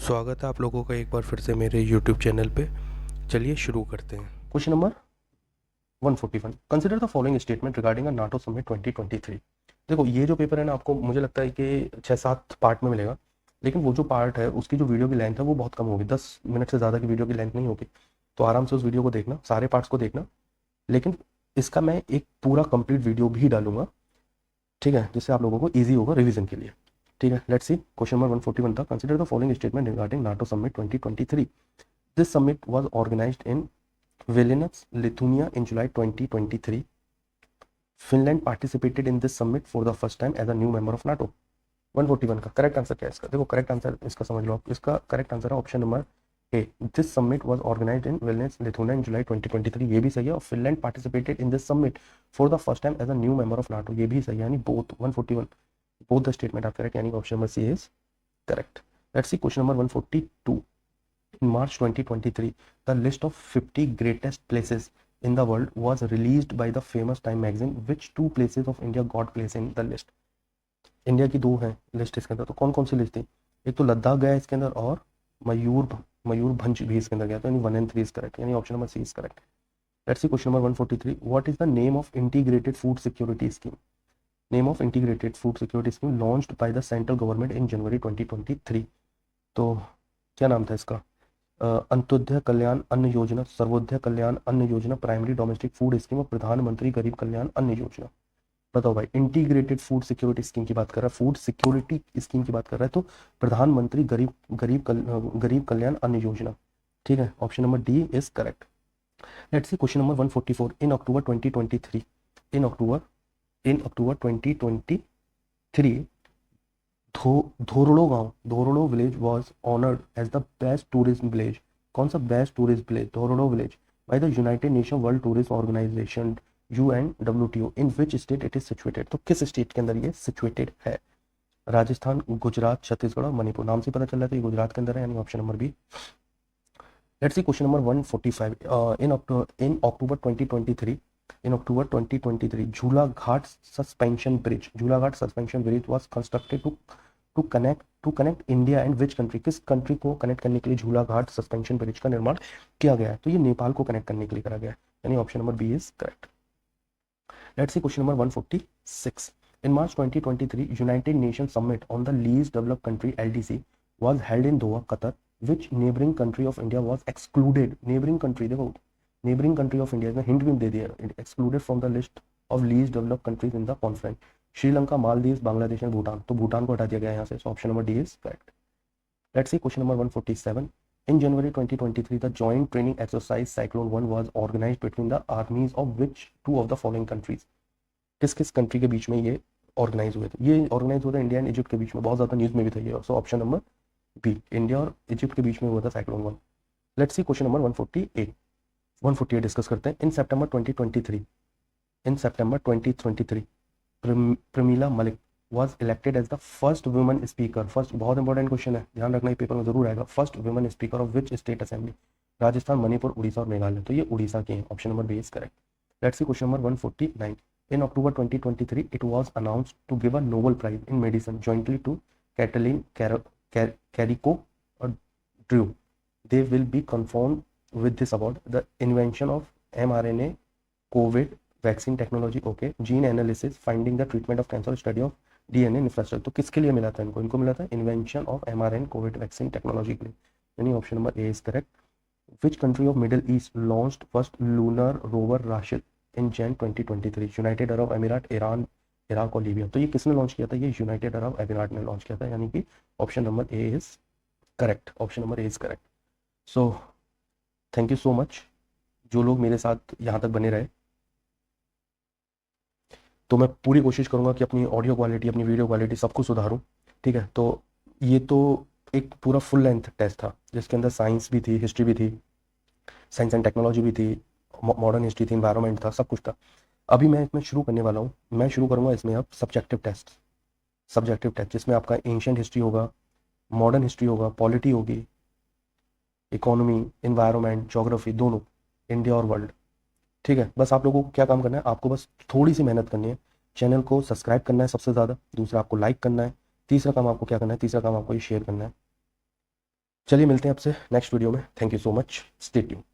स्वागत है आप लोगों का एक बार फिर से मेरे यूट्यूब चैनल पे। चलिए शुरू करते हैं। Question number 141, consider the following statement regarding a NATO summit 2023। देखो ये जो पेपर है ना, आपको मुझे लगता है कि 6-7 पार्ट में मिलेगा, लेकिन वो जो पार्ट है उसकी जो वीडियो की लेंथ है वो बहुत कम होगी, 10 मिनट से ज़्यादा की वीडियो की लेंथ नहीं होगी। तो आराम से उस वीडियो को देखना, सारे पार्ट्स को देखना, लेकिन इसका मैं एक पूरा कंप्लीट वीडियो भी डालूंगा, ठीक है, जिससे आप लोगों को ईजी होगा रिविजन के लिए। ठीक है, लेट्स सी क्वेश्चन नंबर 141 था, consider the following statement regarding NATO summit 2023। This summit was organized in Vilnius, Lithuania in July 2023. Finland participated in this summit for the first time as a new member of NATO। 141 का correct answer क्या है इसका? देखो correct answer इसका समझ लो आप, इसका करेक्ट आंसर है option number A, this summit was organized in Vilnius, Lithuania in July 2023। ये भी सही है, और Finland participated in this summit for the first time as a new member of NATO, ये भी सही है, यानी both 141 both the statement are correct, यानी option number C is correct. Let's see question number 142। In March 2023, the list of 50 greatest places in the world was released by the famous Time magazine. Which two places of India got place in the list? India की दो हैं list इसके अंदर, तो कौन कौन सी list थी? एक तो लद्दाख गया इसके अंदर, और मयूरभंज भी इसके अंदर गया, तो यानी 1 and 3 इज करेक्ट, यानी option number C is correct. Let's see question number 143। What is the name of integrated food security scheme? Name of integrated food security scheme launched by the central government in January 2023। तो क्या नाम था इसका? अंत्योदय कल्याण अन्न योजना, सर्वोदय कल्याण अन्न योजना, primary domestic food scheme, और प्रधानमंत्री गरीब कल्याण अन्न योजना। बताओ भाई, इंटीग्रेटेड फूड सिक्योरिटी स्कीम की बात कर रहा है, फूड सिक्योरिटी स्कीम की बात कर रहा है, तो प्रधानमंत्री गरीब कल्याण अन्न योजना। ठीक है, option number D is correct. Let's see question number 144। In October 2023, in October 2023, Dhordo village was honoured as the best tourism village. कौन सा best tourist village? Dhordo village by the United Nation World Tourism Organisation UNWTO। In which state it is situated? तो किस state के अंदर ये situated है? राजस्थान, गुजरात, छत्तीसगढ़ और मणिपुर। नाम से पता चल रहा है तो ये गुजरात के अंदर है, यानी option number B. Let's see question number 145। In October 2023, Jhulaghat suspension bridge was constructed to connect India and which country? किस कंट्री को कनेक्ट करने के लिए झूलाघाट सस्पेंशन ब्रिज का निर्माण किया गया है? तो ये नेपाल को कनेक्ट करने के लिए करा गया है, यानी option number B is correct. Let's see question number 146। In March 2023, United Nation summit on the least developed country LDC was held in Doha, Qatar. Which neighbouring country of India was excluded? Neighbouring country, देखो neighbouring country of India में hint भी दे दिया, excluded from the list of least developed countries in the conference. Sri Lanka, Maldives, Bangladesh and Bhutan. तो भूटान को हटा दिया गया यहाँ से, option number D is correct. Let's see question number 147। In January 2023, the joint training exercise Cyclone 1 was organized between the armies of which two of the following countries? किस किस country के बीच में ये ऑर्गेनाइज हुए थे? ये ऑर्गेनाइज हुआ था इंडिया एंड इजिप्ट के बीच में, बहुत ज़्यादा न्यूज़ में भी था ये, so option number B, India और इजिप्ट के बीच में हुआ था cyclone 1। Let's see question number 148 discuss करते हैं। In September 2023, Pramila Malik was elected as the first woman speaker। First बहुत इंपॉर्टेंट क्वेश्चन है, ध्यान रखना, ये पेपर में जरूर आएगा। First women speaker of which state assembly? Rajasthan, Manipur, Orissa और मेघालय। तो ये उड़ीसा के हैं, option number B is correct. Let's see question number 149। In October 2023, it was announced to give a Nobel prize in medicine jointly to Katalin Kariko और Drew. They will be confirmed with this award the invention of mRNA Covid vaccine technology, okay, gene analysis, finding the treatment of cancer, study of DNA infrastructure. तो किसके लिए मिला था इनको मिला था invention of mRNA Covid vaccine technology के लिए, यानी option number A is correct. Which country of middle east launched first lunar rover Rashid in Jain 2023? United Arab अमीरात, ईरान, इराक और लीबिया। तो ये किसने लॉन्च किया था? ये यूनाइटेड अरब अमीरात ने लॉन्च किया था, यानी कि option number A is correct, option number A is correct. So thank you so much जो लोग मेरे साथ यहाँ तक बने रहे। तो मैं पूरी कोशिश करूँगा कि अपनी ऑडियो क्वालिटी, अपनी वीडियो क्वालिटी सब कुछ सुधारूँ, ठीक है। तो ये तो एक पूरा फुल लेंथ टेस्ट था जिसके अंदर साइंस भी थी, हिस्ट्री भी थी, साइंस एंड टेक्नोलॉजी भी थी, मॉडर्न हिस्ट्री थी, इन्वायरमेंट था, सब कुछ था। अभी मैं इसमें शुरू करने वाला हूँ, मैं शुरू करूँगा इसमें अब सब्जेक्टिव टेस्ट जिसमें आपका एंशियंट हिस्ट्री होगा, मॉडर्न हिस्ट्री होगा, पॉलिटी होगी, इकोनॉमी, इन्वायरमेंट, जोग्राफी, दोनों, इंडिया और वर्ल्ड। ठीक है, बस आप लोगों को क्या काम करना है, आपको बस थोड़ी सी मेहनत करनी है, चैनल को सब्सक्राइब करना है सबसे ज़्यादा, दूसरा आपको लाइक करना है, तीसरा काम आपको क्या करना है, तीसरा काम आपको ये शेयर करना है। चलिए मिलते हैं आपसे नेक्स्ट वीडियो में। Thank you so much, stay tuned.